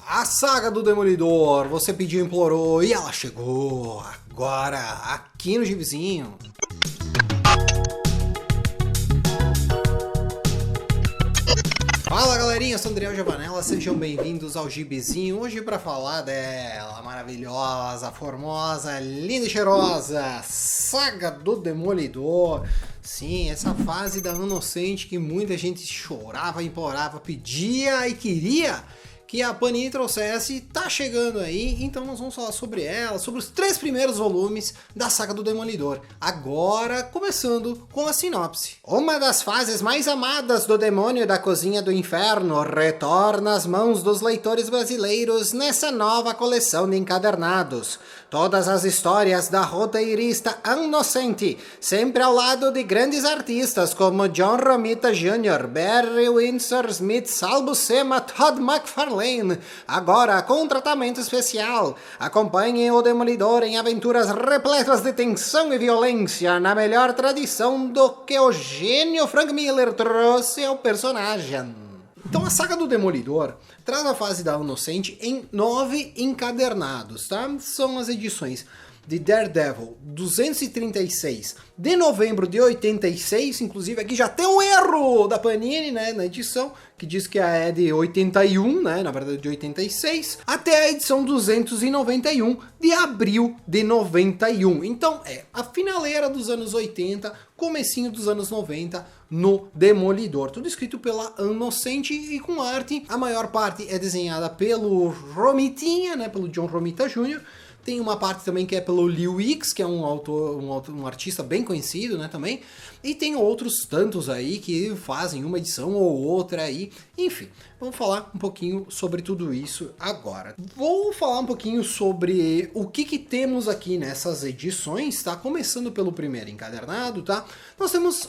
A saga do Demolidor, você pediu, implorou e ela chegou agora aqui no Gibizinho. Fala galerinha, eu sou André Giovanella, sejam bem-vindos ao Gibizinho. Hoje para falar dela, maravilhosa, formosa, linda e cheirosa, saga do Demolidor. Sim, essa fase da Inocente que muita gente chorava, implorava, pedia e queria que a Panini trouxesse, tá chegando aí, então nós vamos falar sobre ela, sobre os 3 primeiros volumes da saga do Demolidor. Agora, começando com a sinopse. Uma das fases mais amadas do demônio da cozinha do inferno retorna às mãos dos leitores brasileiros nessa nova coleção de encadernados. Todas as histórias da roteirista Inocente, sempre ao lado de grandes artistas como John Romita Jr., Barry Windsor Smith, Sal Buscema, Todd McFarlane. Agora com tratamento especial. Acompanhem o Demolidor em aventuras repletas de tensão e violência, na melhor tradição do que o gênio Frank Miller trouxe ao personagem. Então a saga do Demolidor traz a fase da Inocente em 9 encadernados, tá? São as edições de Daredevil 236 de novembro de 86, inclusive aqui já tem um erro da Panini, né, na edição, que diz que é de 81, né, na verdade de 86, até a edição 291 de abril de 91. Então é a finaleira dos anos 80, comecinho dos anos 90 no Demolidor. Tudo escrito pela Inocente e com arte, a maior parte é desenhada pelo Romitinha, né, pelo John Romita Jr., tem uma parte também que é pelo Lee Weeks, que é um artista bem conhecido, né, também. E tem outros tantos aí que fazem uma edição ou outra aí. Enfim, vamos falar um pouquinho sobre tudo isso agora. Vou falar um pouquinho sobre o que temos aqui nessas edições, tá? Começando pelo primeiro encadernado, tá? Nós temos,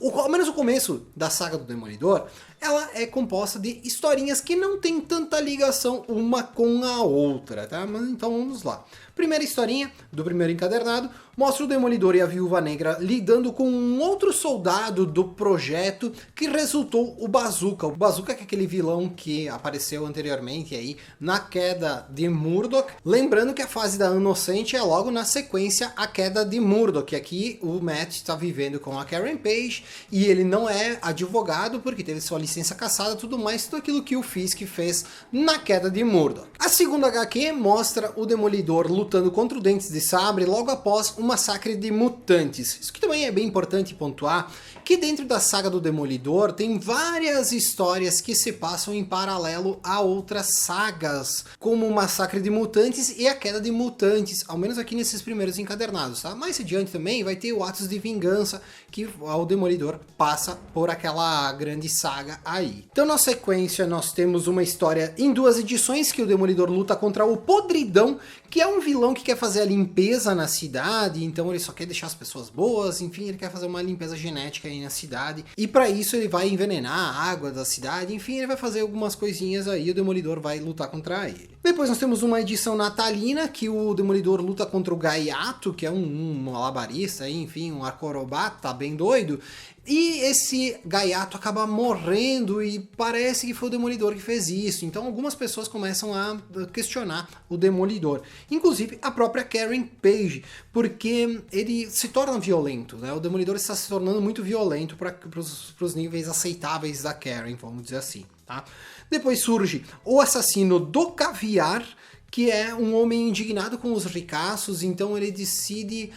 ao menos o começo da saga do Demolidor, ela é composta de historinhas que não tem tanta ligação uma com a outra, tá? Mas então vamos lá. Primeira historinha do primeiro encadernado mostra o Demolidor e a Viúva Negra lidando com um outro soldado do projeto que resultou o Bazooka. O Bazooka que é aquele vilão que apareceu anteriormente aí na queda de Murdoch. Lembrando que a fase da Inocente é logo na sequência a queda de Murdoch. Aqui o Matt está vivendo com a Karen Page e ele não é advogado porque teve sua licença cassada, tudo mais, tudo aquilo que o Fisk fez na queda de Murdoch. A segunda HQ mostra o Demolidor lutando contra o Dentes de Sabre logo após um massacre de mutantes. Isso que também é bem importante pontuar, que dentro da saga do Demolidor tem várias histórias que se passam em paralelo a outras sagas, como o massacre de mutantes e a queda de mutantes, ao menos aqui nesses primeiros encadernados, tá? Mais adiante também vai ter o Atos de Vingança, que o Demolidor passa por aquela grande saga aí. Então na sequência nós temos uma história em 2 edições que o Demolidor luta contra o Podridão, que é um vilão que quer fazer a limpeza na cidade, então ele só quer deixar as pessoas boas, enfim, ele quer fazer uma limpeza genética aí na cidade, e para isso ele vai envenenar a água da cidade, enfim, ele vai fazer algumas coisinhas aí, o Demolidor vai lutar contra ele. Depois nós temos uma edição natalina, que o Demolidor luta contra o Gaiato, que é um malabarista, aí, enfim, um acrobata, tá bem doido, e esse Gaiato acaba morrendo e parece que foi o Demolidor que fez isso. Então algumas pessoas começam a questionar o Demolidor. Inclusive a própria Karen Page, porque ele se torna violento, né? O Demolidor está se tornando muito violento para os níveis aceitáveis da Karen, vamos dizer assim, tá? Depois surge o assassino do Caviar, que é um homem indignado com os ricaços, então ele decide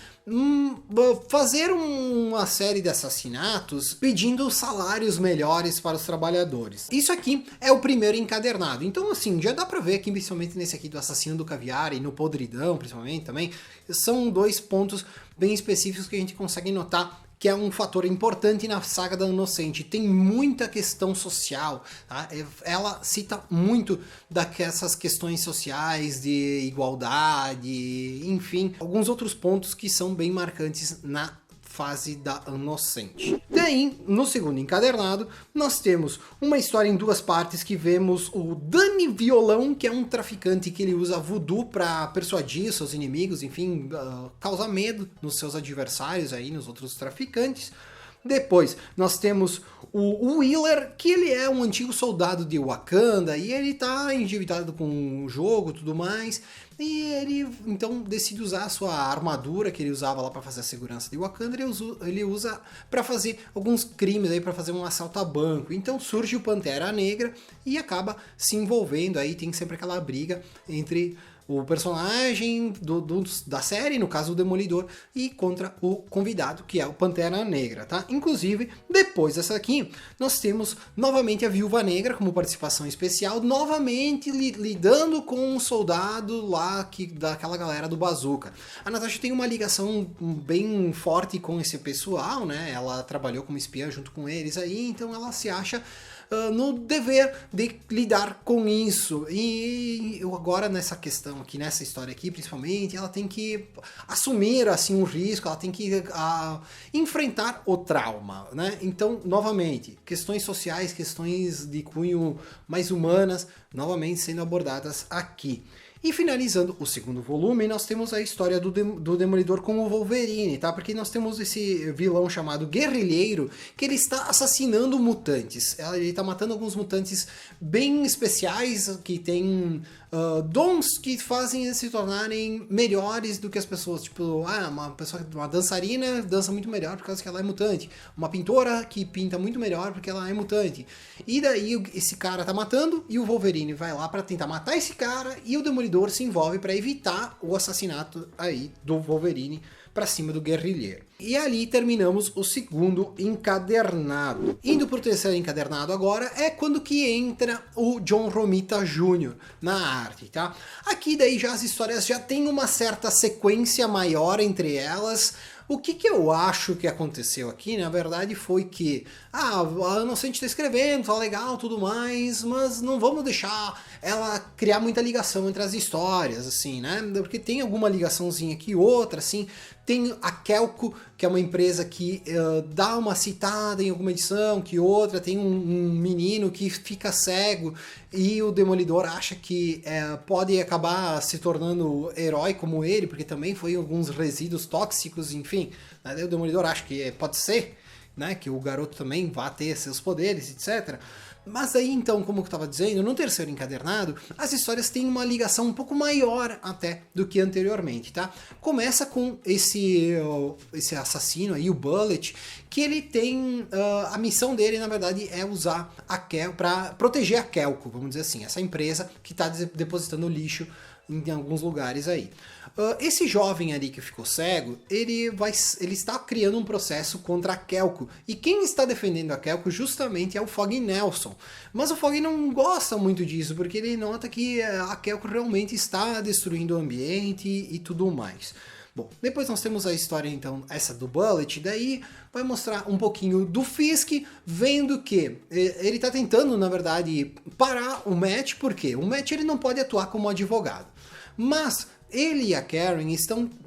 fazer uma série de assassinatos pedindo salários melhores para os trabalhadores. Isso aqui é o primeiro encadernado, então assim, já dá pra ver aqui, principalmente nesse aqui do Assassino do Caviar e no Podridão, principalmente também, são 2 pontos bem específicos que a gente consegue notar que é um fator importante na saga da Inocente. Tem muita questão social, tá? Ela cita muito dessas questões sociais, de igualdade, enfim, alguns outros pontos que são bem marcantes na fase da Inocente. Daí, no segundo encadernado, nós temos uma história em 2 partes que vemos o Danny Violão, que é um traficante que ele usa voodoo para persuadir seus inimigos, enfim, causar medo nos seus adversários aí, nos outros traficantes. Depois nós temos o Wheeler, que ele é um antigo soldado de Wakanda e ele tá endividado com o jogo e tudo mais. E ele então decide usar a sua armadura que ele usava lá para fazer a segurança de Wakanda, ele usa para fazer alguns crimes aí, para fazer um assalto a banco. Então surge o Pantera Negra e acaba se envolvendo aí, tem sempre aquela briga entre o personagem da série, no caso o Demolidor, e contra o convidado, que é o Pantera Negra, tá? Inclusive, depois dessa aqui, nós temos novamente a Viúva Negra como participação especial, novamente lidando com um soldado lá daquela galera do Bazooka. A Natasha tem uma ligação bem forte com esse pessoal, né? Ela trabalhou como espiã junto com eles aí, então ela se acha no dever de lidar com isso. E agora nessa questão aqui, nessa história aqui, principalmente, ela tem que assumir assim um risco, ela tem que enfrentar o trauma, né? Então, novamente, questões sociais, questões de cunho mais humanas, novamente sendo abordadas aqui. E finalizando o segundo volume, nós temos a história do Demolidor com o Wolverine, tá? Porque nós temos esse vilão chamado Guerrilheiro, que ele está assassinando mutantes. Ele está matando alguns mutantes bem especiais, que têm dons que fazem eles se tornarem melhores do que as pessoas. Tipo, uma dançarina dança muito melhor por causa que ela é mutante. Uma pintora que pinta muito melhor porque ela é mutante. E daí esse cara tá matando e o Wolverine vai lá para tentar matar esse cara e o Demolidor se envolve para evitar o assassinato aí do Wolverine para cima do Guerrilheiro. E ali terminamos o segundo encadernado. Indo pro terceiro encadernado agora é quando que entra o John Romita Jr. na arte, tá? Aqui daí já as histórias já tem uma certa sequência maior entre elas. O que eu acho que aconteceu aqui, na verdade, foi que a Inocente tá escrevendo, tá legal, tudo mais, mas não vamos deixar ela criar muita ligação entre as histórias, assim, né? Porque tem alguma ligaçãozinha aqui, outra, assim. Tem a Kelco, que é uma empresa que dá uma citada em alguma edição, que outra. Tem um menino que fica cego e o Demolidor acha que pode acabar se tornando herói como ele, porque também foi alguns resíduos tóxicos, enfim. Né? O Demolidor acha que pode ser, né? Que o garoto também vá ter seus poderes, etc. Mas aí então, como eu estava dizendo, no terceiro encadernado, as histórias têm uma ligação um pouco maior até do que anteriormente, tá? Começa com esse assassino aí, o Bullet, que ele tem... a missão dele, na verdade, é usar a Kelco para proteger a Kelco, vamos dizer assim, essa empresa que está depositando lixo em alguns lugares aí. Esse jovem ali que ficou cego, ele está criando um processo contra a Kelco. E quem está defendendo a Kelco justamente é o Fog Nelson. Mas o Fog não gosta muito disso, porque ele nota que a Kelco realmente está destruindo o ambiente e tudo mais. Bom, depois nós temos a história, então, essa do Bullet, daí vai mostrar um pouquinho do Fisk, vendo que ele está tentando, na verdade, parar o Matt, porque o Matt ele não pode atuar como advogado. Mas ele e a Karen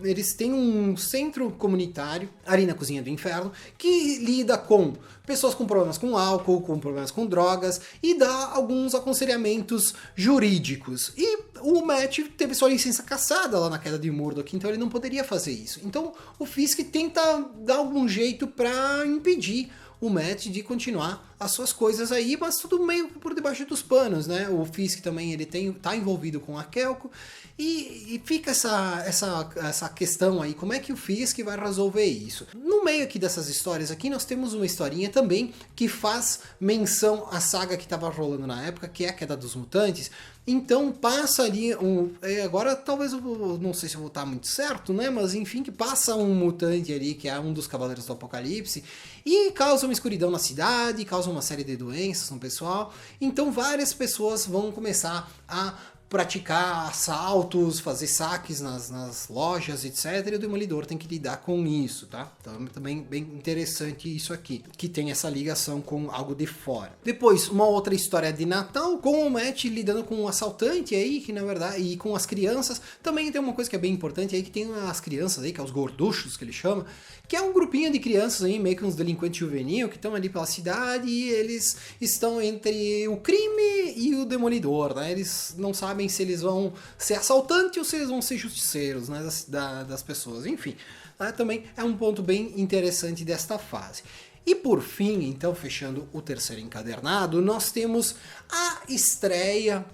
eles têm um centro comunitário ali na Cozinha do Inferno que lida com pessoas com problemas com álcool, com problemas com drogas e dá alguns aconselhamentos jurídicos. E o Matt teve sua licença cassada lá na queda de Murdoch, então ele não poderia fazer isso. Então o Fisk tenta dar algum jeito para impedir o Matt de continuar as suas coisas aí, mas tudo meio por debaixo dos panos, né? O Fisk também ele tá envolvido com a Kelco e fica essa questão aí, como é que o Fisk vai resolver isso? No meio aqui dessas histórias aqui, nós temos uma historinha também que faz menção à saga que estava rolando na época, que é a Queda dos Mutantes. Então passa ali agora talvez eu não sei se eu vou estar muito certo, né? Mas enfim, que passa um mutante ali, que é um dos Cavaleiros do Apocalipse, e causa uma escuridão na cidade, causa uma série de doenças no pessoal. Então várias pessoas vão começar a praticar assaltos, fazer saques nas lojas, etc. E o Demolidor tem que lidar com isso, tá? Então também bem interessante isso aqui, que tem essa ligação com algo de fora. Depois, uma outra história de Natal, com o Matt lidando com um assaltante aí, que na verdade, e com as crianças. Também tem uma coisa que é bem importante aí, que tem as crianças aí, que é os gorduchos, que ele chama, que é um grupinho de crianças aí, meio que uns delinquentes juvenil, que estão ali pela cidade e eles estão entre o crime e o Demolidor, né? Eles não sabem se eles vão ser assaltantes ou se eles vão ser justiceiros, né, das pessoas, enfim. Também é um ponto bem interessante desta fase. E por fim, então, fechando o terceiro encadernado, nós temos a estreia,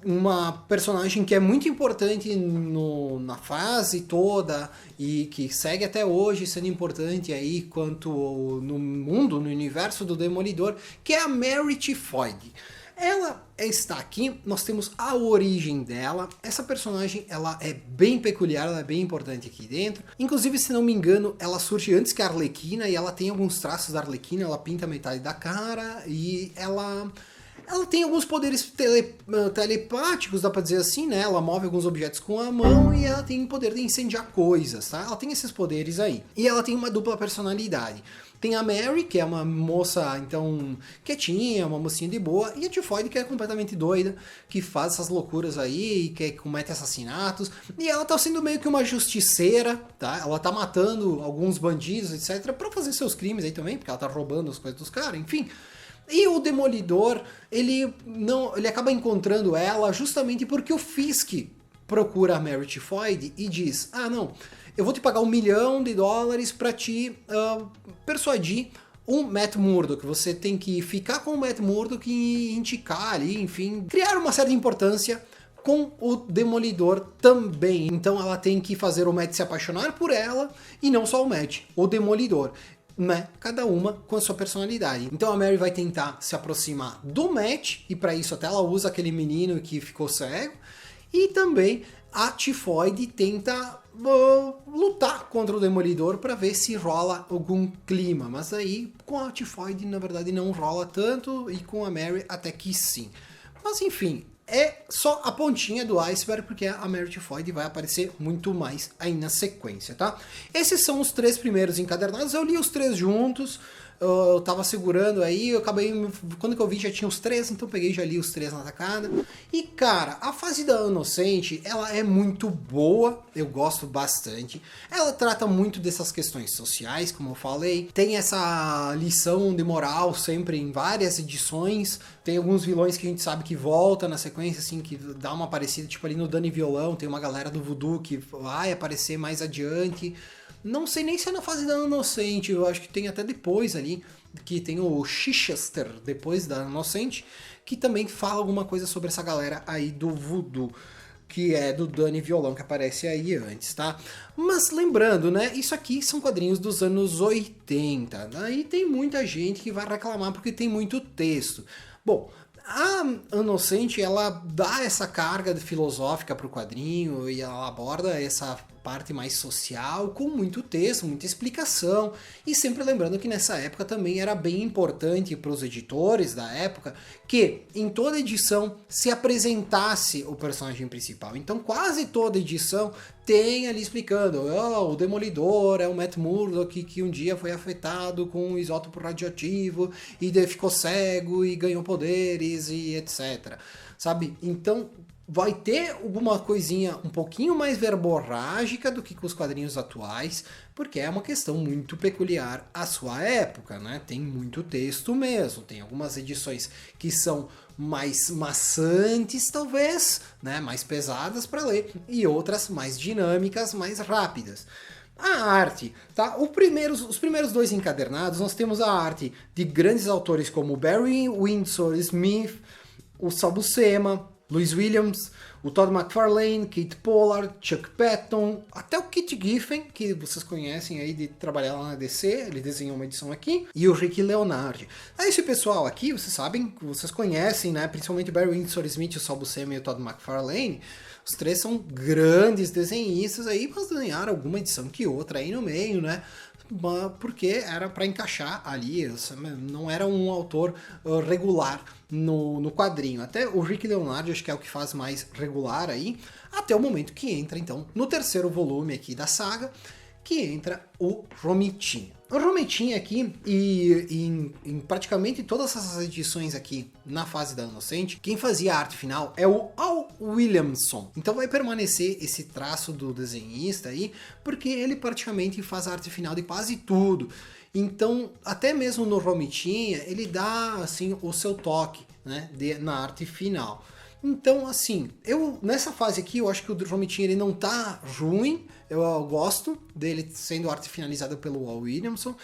uma personagem que é muito importante na fase toda e que segue até hoje sendo importante aí quanto no mundo, no universo do Demolidor, que é a Mary Tifoid. Ela está aqui, nós temos a origem dela. Essa personagem, ela é bem peculiar, ela é bem importante aqui dentro. Inclusive, se não me engano, ela surge antes que a Arlequina e ela tem alguns traços da Arlequina, ela pinta metade da cara e ela tem alguns poderes telepáticos, dá pra dizer assim, né? Ela move alguns objetos com a mão e ela tem o poder de incendiar coisas, tá? Ela tem esses poderes aí. E ela tem uma dupla personalidade. Tem a Mary, que é uma moça, então, quietinha, uma mocinha de boa, e a Tifoid, que é completamente doida, que faz essas loucuras aí, que comete assassinatos, e ela tá sendo meio que uma justiceira, tá? Ela tá matando alguns bandidos, etc, pra fazer seus crimes aí também, porque ela tá roubando as coisas dos caras, enfim. E o Demolidor, ele acaba encontrando ela justamente porque o Fisk procura a Mary Tifoid e diz, não, eu vou te pagar $1 milhão pra te persuadir o Matt Murdock. Você tem que ficar com o Matt Murdock e indicar ali, enfim, criar uma certa importância com o Demolidor também. Então ela tem que fazer o Matt se apaixonar por ela e não só o Matt, o Demolidor. Né? Cada uma com a sua personalidade. Então a Mary vai tentar se aproximar do Matt, e para isso até ela usa aquele menino que ficou cego, e também a Tifoid tenta lutar contra o Demolidor para ver se rola algum clima, mas aí com a Tifoid na verdade não rola tanto, e com a Mary até que sim. Mas enfim, é só a pontinha do iceberg, porque a Mary Tifoid vai aparecer muito mais aí na sequência, tá? Esses são os 3 primeiros encadernados, eu li os 3 juntos, eu tava segurando aí, eu acabei, quando que eu vi já tinha os 3, então peguei e já li os 3 na tacada. E cara, a fase da Inocente, ela é muito boa, eu gosto bastante. Ela trata muito dessas questões sociais, como eu falei, tem essa lição de moral sempre em várias edições, tem alguns vilões que a gente sabe que volta na sequência, assim, que dá uma parecida, tipo ali no Dani Violão, tem uma galera do Voodoo que vai aparecer mais adiante. Não sei nem se é na fase da Inocente, eu acho que tem até depois ali, que tem o Chichester, depois da Inocente, que também fala alguma coisa sobre essa galera aí do Voodoo, que é do Dani Violão, que aparece aí antes, tá? Mas lembrando, né, isso aqui são quadrinhos dos anos 80, aí tem muita gente que vai reclamar porque tem muito texto. Bom, a Inocente, ela dá essa carga filosófica pro quadrinho e ela aborda essa parte mais social com muito texto, muita explicação, e sempre lembrando que nessa época também era bem importante para os editores da época que em toda edição se apresentasse o personagem principal. Então quase toda edição tem ali explicando, o Demolidor é o Matt Murdock que um dia foi afetado com um isótopo radioativo e daí ficou cego e ganhou poderes e etc. Sabe? Então vai ter alguma coisinha um pouquinho mais verborrágica do que com os quadrinhos atuais, porque é uma questão muito peculiar à sua época, né? Tem muito texto mesmo, tem algumas edições que são mais maçantes, talvez, né? Mais pesadas para ler, e outras mais dinâmicas, mais rápidas. A arte, tá? Os primeiros 2 encadernados, nós temos a arte de grandes autores como Barry Windsor Smith, o Sal Buscema, Louis Williams, o Todd McFarlane, Kate Pollard, Chuck Patton, até o Kit Giffen, que vocês conhecem aí de trabalhar lá na DC, ele desenhou uma edição aqui, e o Rick Leonardi. Esse pessoal aqui, vocês sabem, vocês conhecem, né? Principalmente o Barry Windsor Smith, o Sal Buscema e o Todd McFarlane. Os 3 são grandes desenhistas aí, mas desenharam alguma edição que outra aí no meio, né? Porque era para encaixar ali, não era um autor regular no quadrinho. Até o Rick Leonardi acho que é o que faz mais regular aí, até o momento que entra então no terceiro volume aqui da saga, que entra o Romita. O Romita aqui, e em praticamente todas essas edições aqui na fase da Inocente, quem fazia a arte final é o Al Williamson. Então vai permanecer esse traço do desenhista aí, porque ele praticamente faz a arte final de quase tudo. Então, até mesmo no Romitinha, ele dá assim o seu toque, né, na arte final. Então, assim, nessa fase aqui, eu acho que o Romitinha ele não tá ruim, eu gosto dele sendo arte finalizada pelo Al Williamson,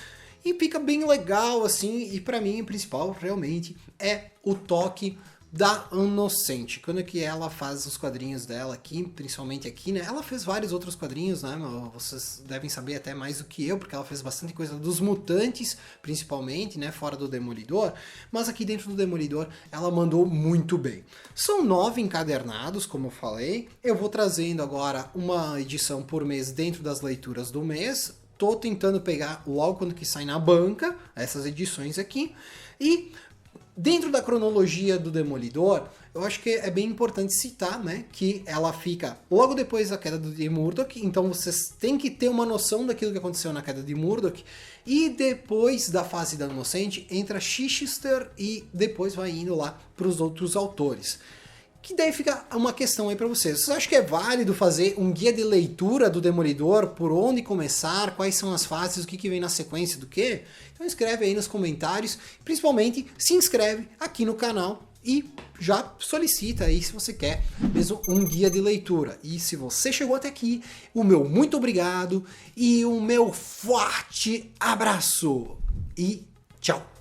e fica bem legal, assim, e pra mim o principal realmente é o toque da Inocente. Quando que ela faz os quadrinhos dela aqui, principalmente aqui, né? Ela fez vários outros quadrinhos, né? Vocês devem saber até mais do que eu, porque ela fez bastante coisa dos mutantes, principalmente, né? Fora do Demolidor. Mas aqui dentro do Demolidor, ela mandou muito bem. São 9 encadernados, como eu falei. Eu vou trazendo agora uma edição por mês dentro das leituras do mês. Tô tentando pegar logo quando que sai na banca, essas edições aqui. E dentro da cronologia do Demolidor, eu acho que é bem importante citar, né, que ela fica logo depois da queda de Murdoch, então vocês têm que ter uma noção daquilo que aconteceu na queda de Murdoch, e depois da fase da Inocente entra Chichester e depois vai indo lá para os outros autores. Que daí fica uma questão aí para vocês. Vocês acham que é válido fazer um guia de leitura do Demolidor? Por onde começar? Quais são as fases? O que vem na sequência do quê? Então escreve aí nos comentários. Principalmente se inscreve aqui no canal e já solicita aí se você quer mesmo um guia de leitura. E se você chegou até aqui, o meu muito obrigado e o meu forte abraço. E tchau!